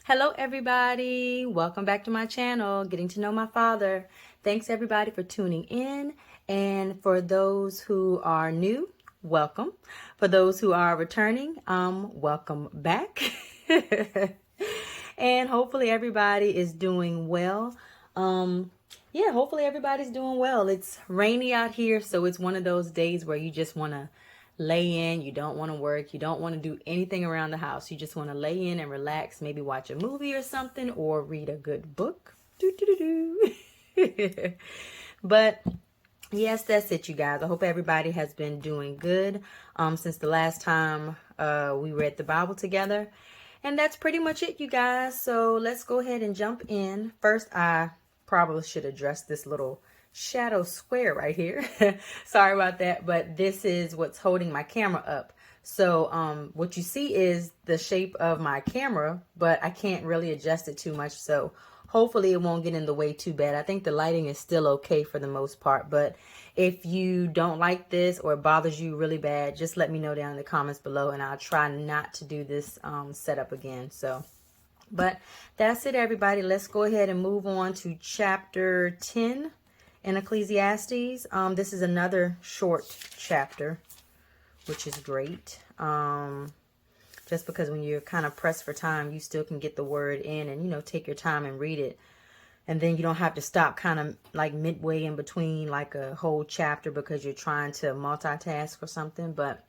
Hello everybody, welcome back to my channel, Getting to Know My Father. Thanks everybody for tuning in, and for those who are new, welcome. For those who are returning, welcome back. And hopefully everybody is doing well. Yeah, hopefully everybody's doing well. It's rainy out here, so it's one of those days where you just want to lay in. You don't want to work. You don't want to do anything around the house. You just want to lay in and relax, maybe watch a movie or something, or read a good book. But yes, that's it, you guys. I hope everybody has been doing good since the last time we read the Bible together. And that's pretty much it, you guys. So let's go ahead and jump in. First, I probably should address this little shadow square right here. Sorry about that, but this is what's holding my camera up. So what you see is the shape of my camera, but I can't really adjust it too much. So hopefully it won't get in the way too bad. I think the lighting is still okay for the most part, but if you don't like this or it bothers you really bad, just let me know down in the comments below, and I'll try not to do this setup again. But that's it, everybody. Let's go ahead and move on to chapter 10 in Ecclesiastes. This is another short chapter, which is great. Just because when you're kind of pressed for time, you still can get the word in and, take your time and read it. And then you don't have to stop kind of like midway in between like a whole chapter because you're trying to multitask or something. But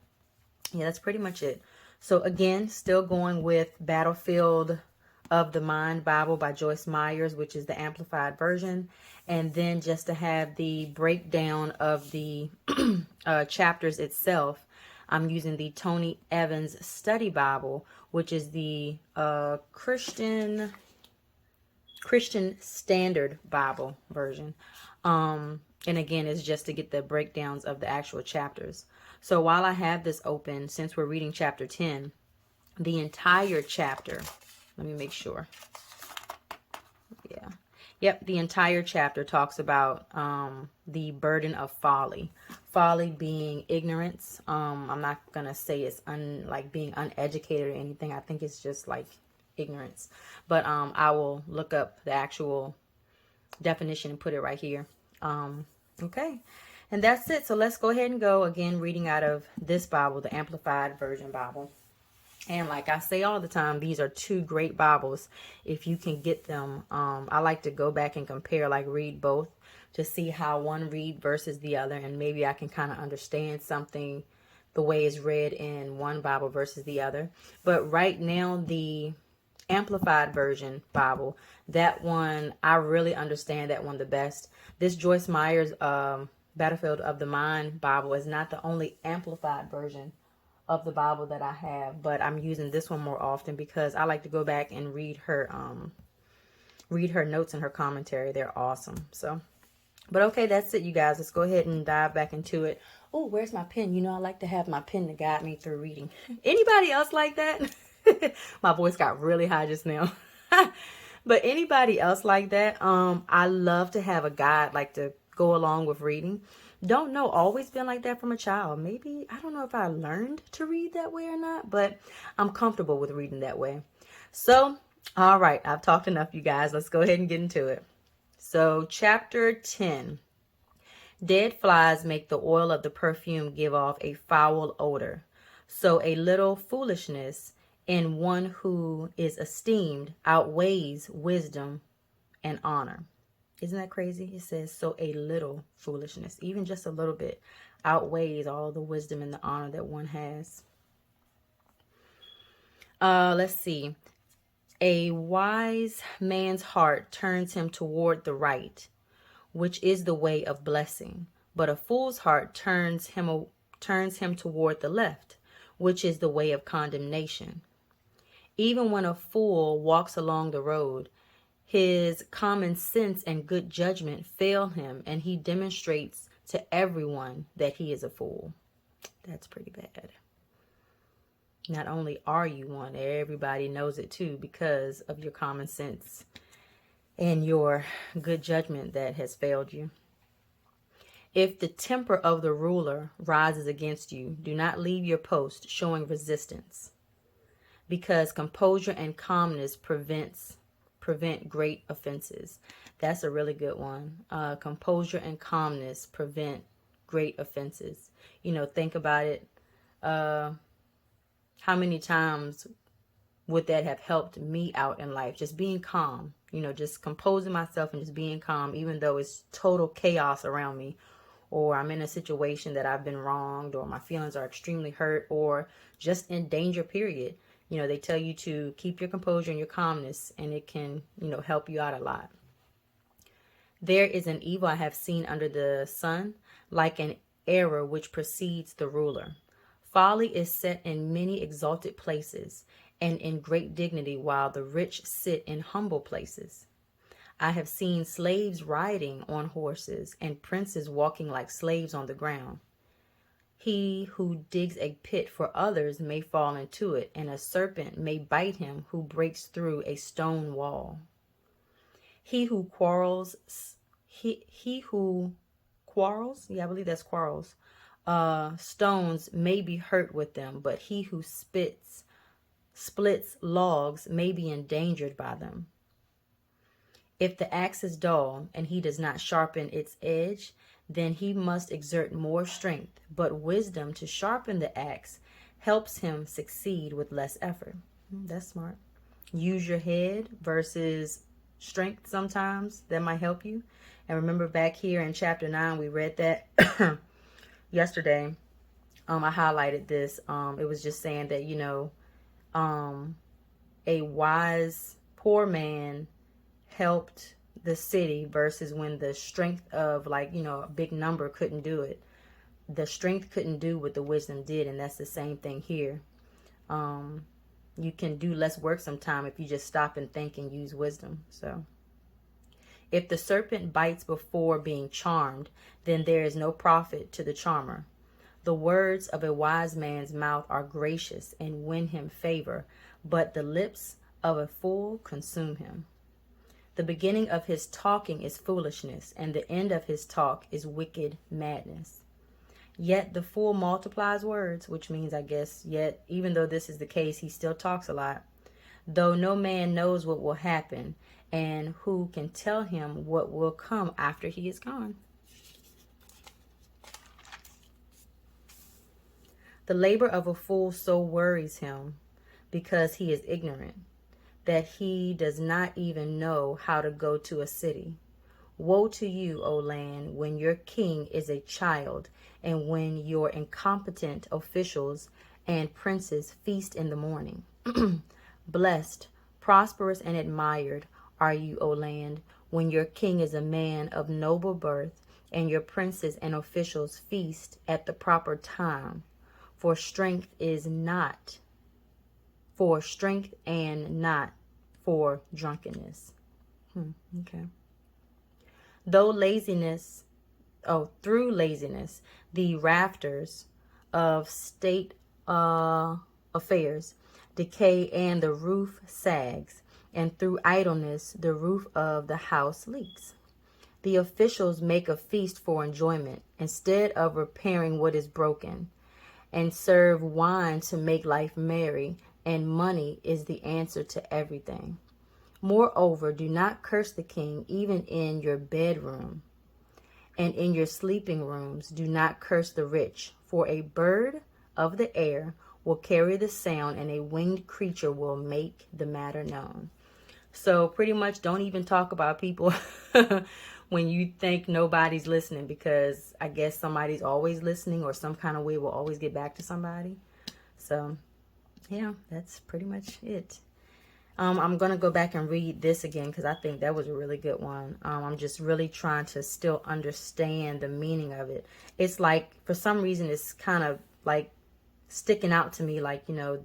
yeah, that's pretty much it. So again, still going with Battlefield of the Mind Bible by Joyce Meyer, which is the amplified version. And then just to have the breakdown of the chapters itself, I'm using the Tony Evans Study Bible, which is the Christian Standard Bible version. And again, it's just to get the breakdowns of the actual chapters. So while I have this open, since we're reading chapter 10, the entire chapter, let me make sure. Yeah. Yep, the entire chapter talks about the burden of folly. Folly being ignorance. I'm not going to say it's like being uneducated or anything. I think it's just like ignorance. But I will look up the actual definition and put it right here. Okay. And that's it. So let's go ahead and go. Again, reading out of this Bible, the Amplified Version Bible. And like I say all the time, these are two great Bibles if you can get them. I like to go back and compare, like read both to see how one read versus the other. And maybe I can kind of understand something the way it's read in one Bible versus the other. But right now, the Amplified Version Bible, that one, I really understand that one the best. This Joyce Meyer's Battlefield of the Mind Bible is not the only amplified version of the Bible that I have, but I'm using this one more often because I like to go back and read her notes and her commentary. They're awesome. So, but okay, that's it, you guys. Let's go ahead and dive back into it. Oh, where's my pen? I like to have my pen to guide me through reading. Anybody else like that? My voice got really high just now. But anybody else like that? I love to have a guide like to go along with reading. Don't know, always been like that from a child. Maybe, I don't know if I learned to read that way or not, but I'm comfortable with reading that way. So, all right, I've talked enough, you guys. Let's go ahead and get into it. So, chapter 10. Dead flies make the oil of the perfume give off a foul odor. So a little foolishness in one who is esteemed outweighs wisdom and honor. Isn't that crazy? It says, so a little foolishness, even just a little bit, outweighs all the wisdom and the honor that one has. Let's see. A wise man's heart turns him toward the right, which is the way of blessing. But a fool's heart turns him toward the left, which is the way of condemnation. Even when a fool walks along the road, his common sense and good judgment fail him, and he demonstrates to everyone that he is a fool. That's pretty bad. Not only are you one, everybody knows it too because of your common sense and your good judgment that has failed you. If the temper of the ruler rises against you, do not leave your post showing resistance. because composure and calmness prevent great offenses. That's a really good one. Composure and calmness prevent great offenses. You know, think about it. How many times would that have helped me out in life? Just being calm, you know, just composing myself and just being calm, even though it's total chaos around me, or I'm in a situation that I've been wronged, or my feelings are extremely hurt, or just in danger, period. You know, they tell you to keep your composure and your calmness, and it can, you know, help you out a lot. There is an evil I have seen under the sun, like an error which precedes the ruler. Folly is set in many exalted places, and in great dignity, while the rich sit in humble places. I have seen slaves riding on horses, and princes walking like slaves on the ground. He who digs a pit for others may fall into it, and a serpent may bite him who breaks through a stone wall. He who quarrels, yeah, I believe that's quarrels, stones may be hurt with them, but he who splits logs may be endangered by them. If the axe is dull and he does not sharpen its edge, then he must exert more strength, but wisdom to sharpen the axe helps him succeed with less effort. That's smart. Use your head versus strength sometimes. That might help you. And remember back here in chapter 9, we read that yesterday. I highlighted this. It was just saying that, you know, a wise poor man helped the city versus when the strength of, like, you know, a big number couldn't do it. The strength couldn't do what the wisdom did, and that's the same thing here. You can do less work sometime if you just stop and think and use wisdom. So if the serpent bites before being charmed, then there is no profit to the charmer. The words of a wise man's mouth are gracious and win him favor, but the lips of a fool consume him. The beginning of his talking is foolishness, and the end of his talk is wicked madness. Yet the fool multiplies words, which means, I guess, yet even though this is the case, he still talks a lot. Though no man knows what will happen, and who can tell him what will come after he is gone. The labor of a fool so worries him, because he is ignorant, that he does not even know how to go to a city. Woe to you, O land, when your king is a child, and when your incompetent officials and princes feast in the morning. Blessed, prosperous, and admired are you, O land, when your king is a man of noble birth, and your princes and officials feast at the proper time. For strength and not for drunkenness. Okay. Through laziness, the rafters of state affairs decay and the roof sags, and through idleness, the roof of the house leaks. The officials make a feast for enjoyment instead of repairing what is broken, and serve wine to make life merry, and money is the answer to everything. Moreover, do not curse the king even in your bedroom, and in your sleeping rooms do not curse the rich, for a bird of the air will carry the sound, and a winged creature will make the matter known. So pretty much don't even talk about people when you think nobody's listening, because I guess somebody's always listening, or some kind of way will always get back to somebody. So yeah, that's pretty much it. I'm going to go back and read this again because I think that was a really good one. I'm just really trying to still understand the meaning of it. It's like, for some reason, it's kind of like sticking out to me, like, you know,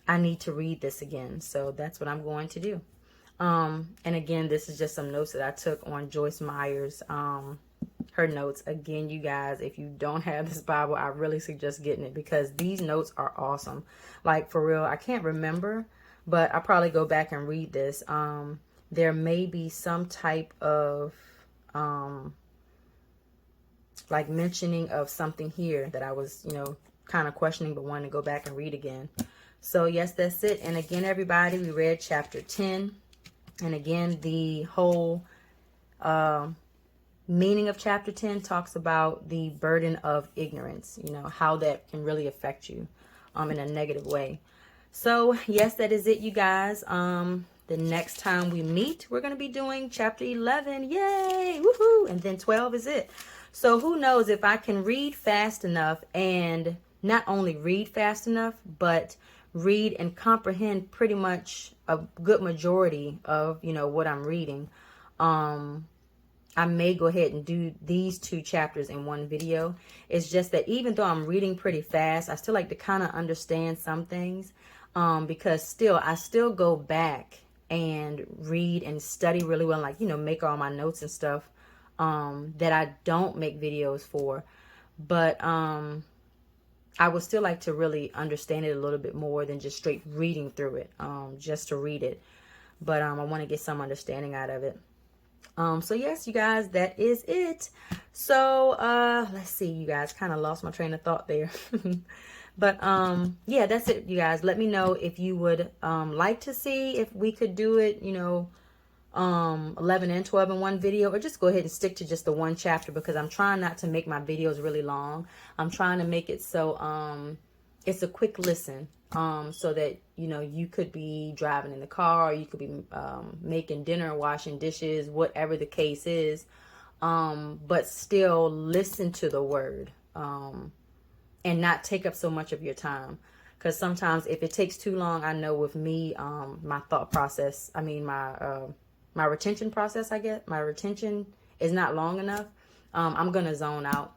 I need to read this again. So that's what I'm going to do. And again, this is just some notes that I took on Joyce Meyer's, her notes. Again, you guys, if you don't have this Bible, I really suggest getting it because these notes are awesome. Like, for real, I can't remember, but I'll probably go back and read this. There may be some type of, like, mentioning of something here that I was, you know, kind of questioning, but wanted to go back and read again. So yes, that's it. And again, everybody, we read chapter 10. And again, the whole meaning of chapter 10 talks about the burden of ignorance, you know, how that can really affect you in a negative way. So yes, that is it, you guys. The next time we meet, we're going to be doing chapter 11. Yay! Woohoo! And then 12 is it. So who knows if I can read fast enough, and not only read fast enough, but read and comprehend pretty much a good majority of, you know, what I'm reading. I may go ahead and do these 2 chapters in one video. It's just that even though I'm reading pretty fast, I still like to kind of understand some things, because I still go back and read and study really well, like, you know, make all my notes and stuff that I don't make videos for. But I would still like to really understand it a little bit more than just straight reading through it, just to read it. But I want to get some understanding out of it. So yes, you guys, that is it. So let's see, you guys, kind of lost my train of thought there. But yeah, that's it, you guys. Let me know if you would like to see if we could do it, you know, 11 and 12 in one video, or just go ahead and stick to just the one chapter, because I'm trying not to make my videos really long. I'm trying to make it so it's a quick listen, so that, you know, you could be driving in the car, or you could be making dinner, washing dishes, whatever the case is, but still listen to the word, and not take up so much of your time. Because sometimes if it takes too long, I know with me, my thought process, I mean, my retention process, I guess, my retention is not long enough. I'm going to zone out.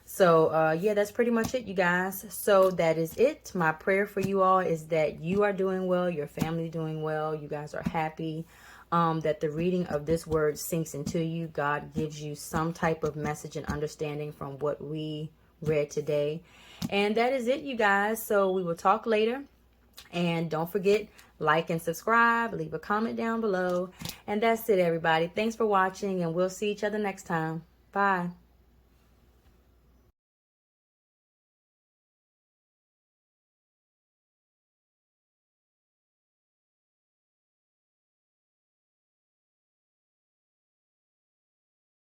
So, yeah, that's pretty much it, you guys. So that is it. My prayer for you all is that you are doing well, your family doing well, you guys are happy, that the reading of this word sinks into you. God gives you some type of message and understanding from what we read today. And that is it, you guys. So we will talk later. And don't forget, like and subscribe, leave a comment down below. And that's it, everybody. Thanks for watching, and we'll see each other next time. Bye.